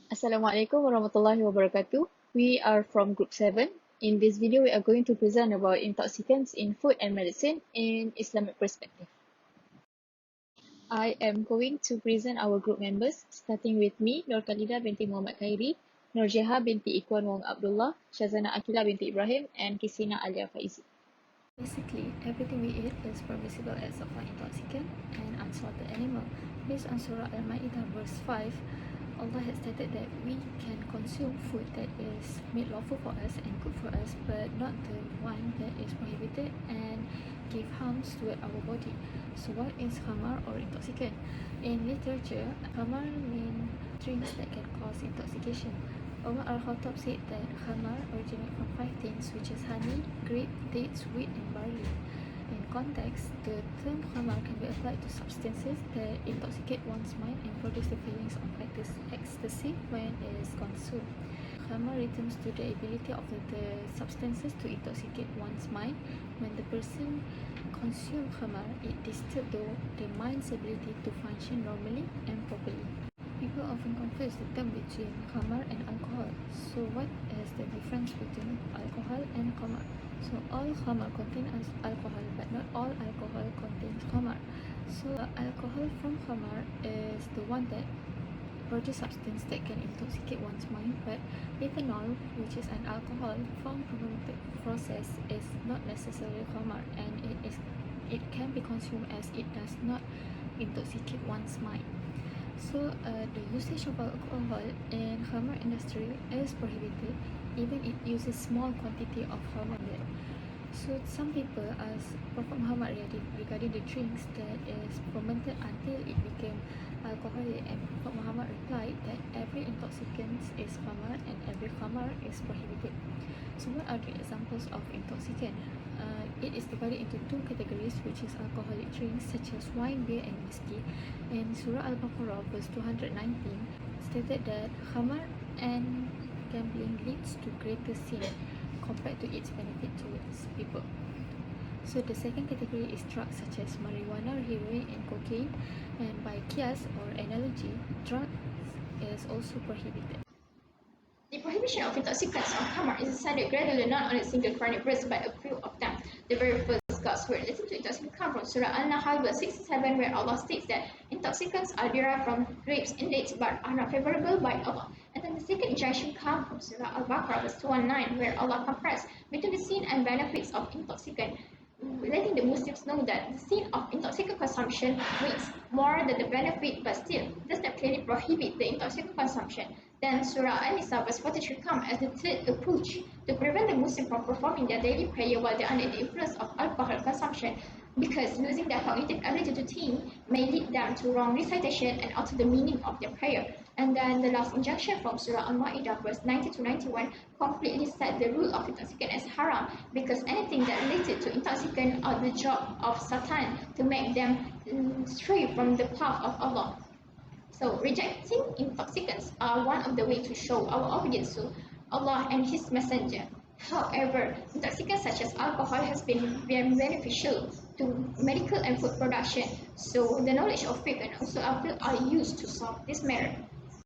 Assalamualaikum warahmatullahi wabarakatuh. We are from Group 7. In this video, we are going to present about intoxicants in food and medicine in Islamic perspective. I am going to present our group members, starting with me, Nur Khalida binti Muhammad Khairi, Nurjeha binti Ikwan Wong Abdullah, Shazana Akila binti Ibrahim, and Kisina Alia Faizi. Basically, everything we eat is permissible as of an intoxicant and unsalted animal. Based on Surah Al-Ma'idah verse 5, Allah has stated that we can consume food that is made lawful for us and good for us, but not the one that is prohibited and give harms to our body. So what is khamar or intoxicant? In literature, khamar means drinks that can cause intoxication. Umar al-Khattab said that khamar originates from 5 things, which is honey, grape, dates, wheat, and barley. In context, the term khamar can be applied to substances that intoxicate one's mind and produce the feelings of ecstasy when it is consumed. Khamar returns to the ability of the substances to intoxicate one's mind. When the person consumes khamar, it disturbs the mind's ability to function normally and properly. People often confuse the term between khamar and alcohol. So what is the difference between alcohol and khamar? So all khamar contains alcohol, but not all alcohol contains khamar. So alcohol from khamar is the one that produces substance that can intoxicate one's mind, but ethanol, which is an alcohol from fermented process, is not necessarily khamar, and it can be consumed as it does not intoxicate one's mind. So the usage of alcohol in khamar industry is prohibited, even it uses small quantity of khamar. So some people ask Prophet Muhammad regarding the drinks that is fermented until it became alcoholic, and Prophet Muhammad replied that every intoxicant is khamar and every khamar is prohibited. So what are the examples of intoxicant? It is divided into two categories, which is alcoholic drinks such as wine, beer, and whiskey. In Surah Al-Baqarah verse 219 stated that khamar and gambling leads to greater sin compared to its benefit towards people. So the second category is drugs such as marijuana, heroin, and cocaine, and by qiyas or analogy, drugs is also prohibited. The prohibition of intoxicants or khamar is decided gradually not on a single Quranic verse but a few of them. The very first God's word related to intoxicants come from Surah Al-Nahl verse 67, where Allah states that intoxicants are derived from grapes and dates but are not favorable by Allah. And then the second injunction comes from Surah Al-Baqarah verse 219, where Allah compares between the sin and benefits of intoxicant, letting the Muslims know that the sin of intoxicant consumption weighs more than the benefit, but still does not clearly prohibit the intoxicant consumption. Then Surah An-Nisa verse 43 comes as the third approach to prevent the Muslims from performing their daily prayer while they are under the influence of alcohol consumption, because losing their cognitive ability to think may lead them to wrong recitation and alter the meaning of their prayer. And then the last injunction from Surah Al-Ma'idah verse 90 to 91 completely set the rule of intoxicant as haram, because anything that related to intoxicant are the job of Satan to make them stray from the path of Allah. So rejecting intoxicants are one of the ways to show our obedience to Allah and His Messenger. However, intoxicants such as alcohol has been very beneficial to medical and food production. So the knowledge of faith and also appeal are used to solve this matter.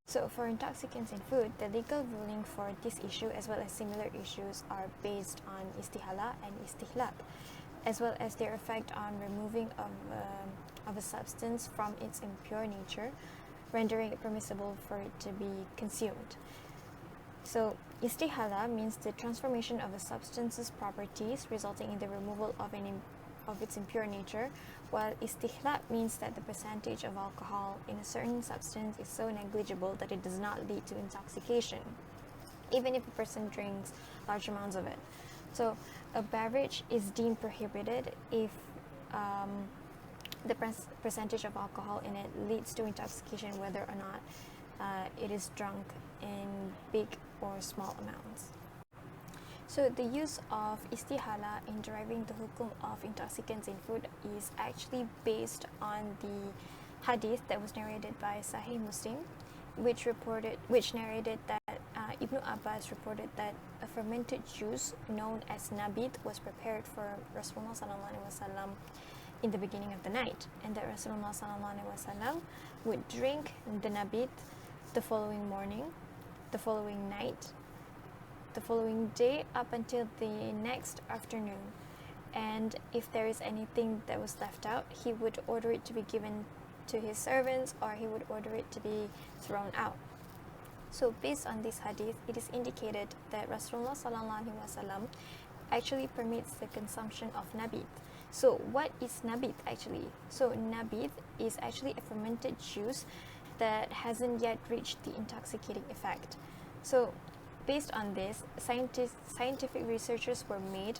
So for intoxicants in food, the legal ruling for this issue as well as similar issues are based on istihala and istihlab, as well as their effect on removing of a substance from its impure nature, rendering it permissible for it to be consumed. So istihala means the transformation of a substance's properties resulting in the removal of its impure nature, while istihlab means that the percentage of alcohol in a certain substance is so negligible that it does not lead to intoxication, even if a person drinks large amounts of it. So a beverage is deemed prohibited if the percentage of alcohol in it leads to intoxication, whether or not it is drunk in big or small amounts. So the use of istihala in deriving the hukum of intoxicants in food is actually based on the hadith that was narrated by Sahih Muslim, which narrated that Ibn Abbas reported that a fermented juice known as nabit was prepared for Rasulullah SAW in the beginning of the night, and that Rasulullah SAW would drink the nabit the following morning the following night, the following day, up until the next afternoon. And if there is anything that was left out, he would order it to be given to his servants, or he would order it to be thrown out. So based on this hadith, it is indicated that Rasulullah SAW actually permits the consumption of nabith. So what is nabith actually? So nabith is actually a fermented juice that hasn't yet reached the intoxicating effect. So based on this, scientific researches were made,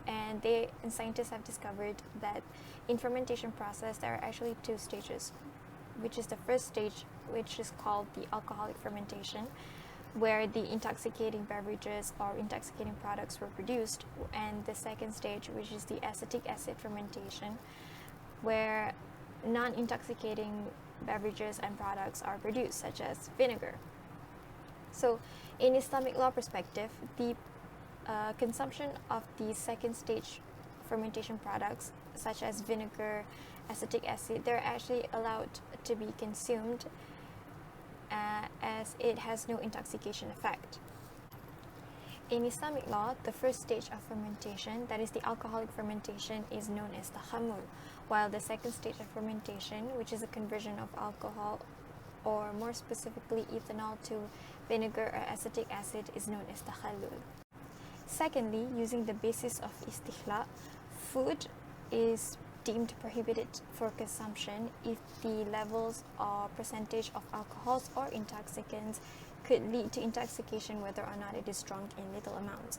and scientists have discovered that in fermentation process there are actually two stages, which is the first stage, which is called the alcoholic fermentation, where the intoxicating beverages or intoxicating products were produced, and the second stage, which is the acetic acid fermentation, where non-intoxicating beverages and products are produced, such as vinegar. So in Islamic law perspective, the consumption of the second stage fermentation products, such as vinegar, acetic acid, they're actually allowed to be consumed as it has no intoxication effect. In Islamic law, the first stage of fermentation, that is the alcoholic fermentation, is known as the khamul, while the second stage of fermentation, which is a conversion of alcohol, or more specifically ethanol, to vinegar or acetic acid, is known as the khalul. Secondly, using the basis of istihla, food is deemed prohibited for consumption if the levels or percentage of alcohols or intoxicants could lead to intoxication, whether or not it is drunk in little amounts.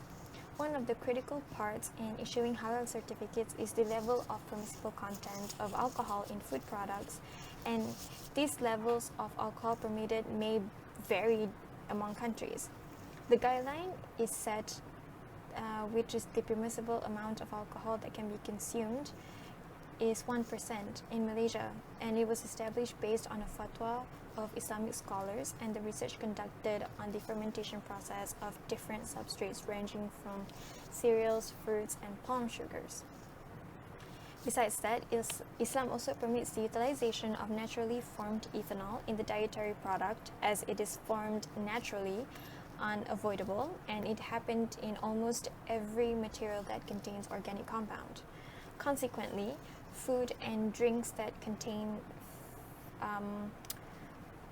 One of the critical parts in issuing halal certificates is the level of permissible content of alcohol in food products, and these levels of alcohol permitted may vary among countries. The guideline is set, which is the permissible amount of alcohol that can be consumed, is 1% in Malaysia, and it was established based on a fatwa of Islamic scholars and the research conducted on the fermentation process of different substrates ranging from cereals, fruits, and palm sugars. Besides that, Islam also permits the utilization of naturally formed ethanol in the dietary product, as it is formed naturally, unavoidable, and it happened in almost every material that contains organic compound. Consequently, food and drinks that contain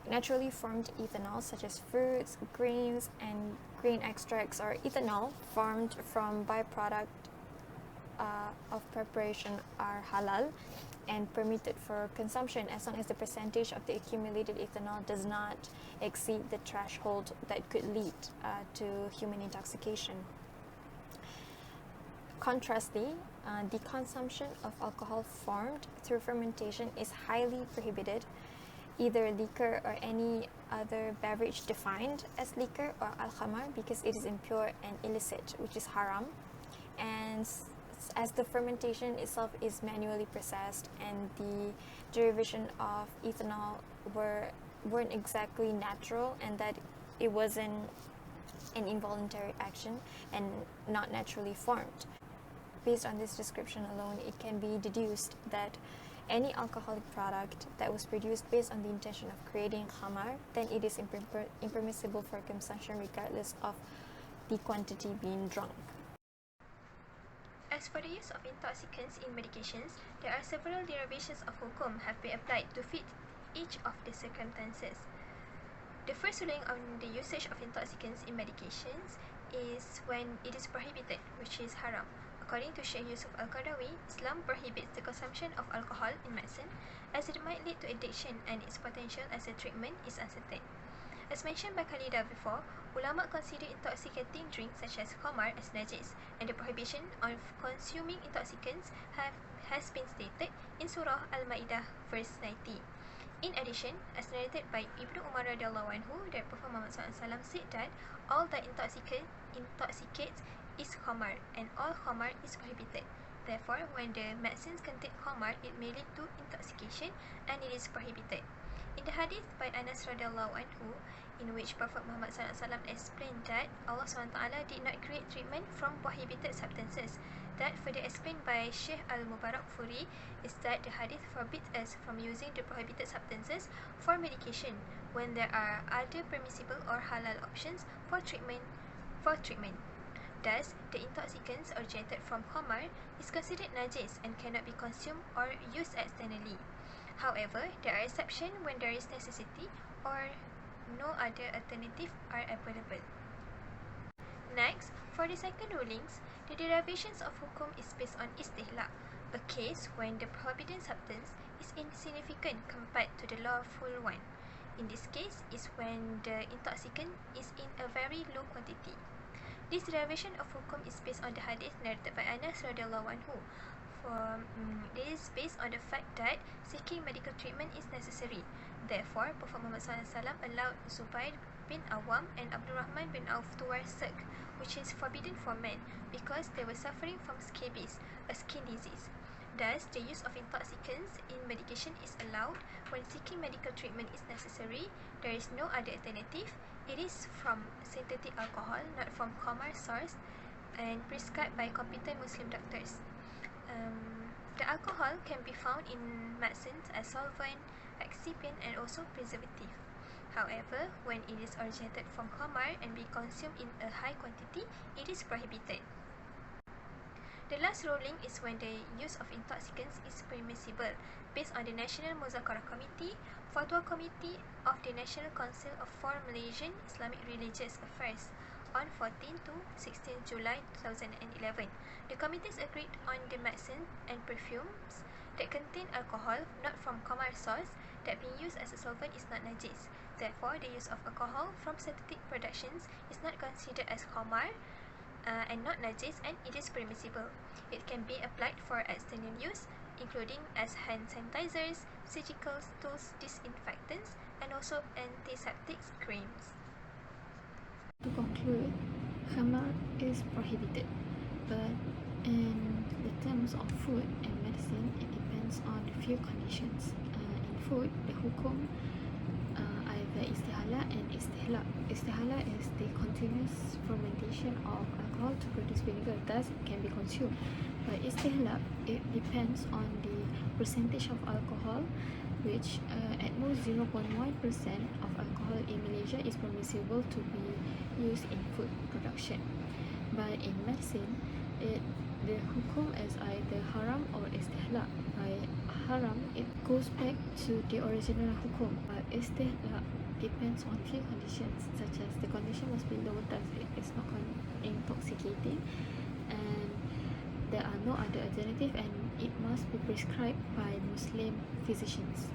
naturally formed ethanol, such as fruits, grains, and grain extracts, or ethanol formed from byproduct of preparation, are halal and permitted for consumption as long as the percentage of the accumulated ethanol does not exceed the threshold that could lead to human intoxication. Contrastly, the consumption of alcohol formed through fermentation is highly prohibited. Either liquor or any other beverage defined as liquor or al-khamar, because it is impure and illicit, which is haram, and as the fermentation itself is manually processed and the derivation of ethanol weren't exactly natural, and that it wasn't an involuntary action and not naturally formed. Based on this description alone, it can be deduced that any alcoholic product that was produced based on the intention of creating khamar, then it is impermissible for consumption regardless of the quantity being drunk. As for the use of intoxicants in medications, there are several derivations of hukum have been applied to fit each of the circumstances. The first ruling on the usage of intoxicants in medications is when it is prohibited, which is haram. According to Sheikh Yusuf Al-Qaradawi, Islam prohibits the consumption of alcohol in medicine as it might lead to addiction, and its potential as a treatment is uncertain. As mentioned by Khalidah before, ulama consider intoxicating drinks such as khamar as najis, and the prohibition of consuming intoxicants has been stated in Surah Al-Ma'idah verse 90. In addition, as narrated by Ibnu Umar radhiyallahu anhu, that Prophet Muhammad SAW said that all that intoxicates is khamar, and all khamar is prohibited. Therefore, when the medicines contain khamar, it may lead to intoxication, and it is prohibited. In the hadith by Anas radhiyallahu anhu, in which Prophet Muhammad SAW explained that Allah SWT did not create treatment from prohibited substances. That further explained by Sheikh Al-Mubarak Furi is that the hadith forbids us from using the prohibited substances for medication when there are other permissible or halal options for treatment. Thus, the intoxicants originated from khamar is considered najis and cannot be consumed or used externally. However, there are exceptions when there is necessity or no other alternative are available. Next, for the second rulings, the derivations of hukum is based on istihlak, a case when the forbidden substance is insignificant compared to the lawful one. In this case is when the intoxicant is in a very low quantity. This derivation of hukum is based on the hadith narrated by Anas radhiyallahu anhu. This is based on the fact that seeking medical treatment is necessary. Therefore, Prophet Muhammad SAW allowed Zubair bin Awam and Abdurrahman bin Auf to wear silk, which is forbidden for men because they were suffering from scabies, a skin disease. Thus, the use of intoxicants in medication is allowed when seeking medical treatment is necessary. There is no other alternative. It is from synthetic alcohol, not from khamar source, and prescribed by competent Muslim doctors. The alcohol can be found in medicines as solvent, excipient, and also preservative. However, when it is originated from khamar and be consumed in a high quantity, it is prohibited. The last ruling is when the use of intoxicants is permissible based on the National Muzakarah Committee, Fatwa Committee of the National Council for Malaysian Islamic Religious Affairs on 14 to 16 July 2011. The committees agreed on the medicine and perfumes that contain alcohol not from khamar source that being used as a solvent is not najis. Therefore, the use of alcohol from synthetic productions is not considered as khamar and not najis, and it is permissible. It can be applied for external use, including as hand sanitizers, surgical tools, disinfectants, and also antiseptic creams. To conclude, khamar is prohibited, but in the terms of food and medicine, it depends on a few conditions. In food, the hukum either istihala and istihlak. Istihala is the continuous fermentation of alcohol to produce vinegar, thus it can be consumed. But istihlak, it depends on the percentage of alcohol, which at most 0.1% of alcohol in Malaysia is permissible to be used in food production. But in medicine, the hukum is either haram or istihlak. By haram, it goes back to the original hukum, but istihlak depends on few conditions, such as the condition must be low, thus it is not intoxicating, and there are no other alternative, and it must be prescribed by Muslim physicians.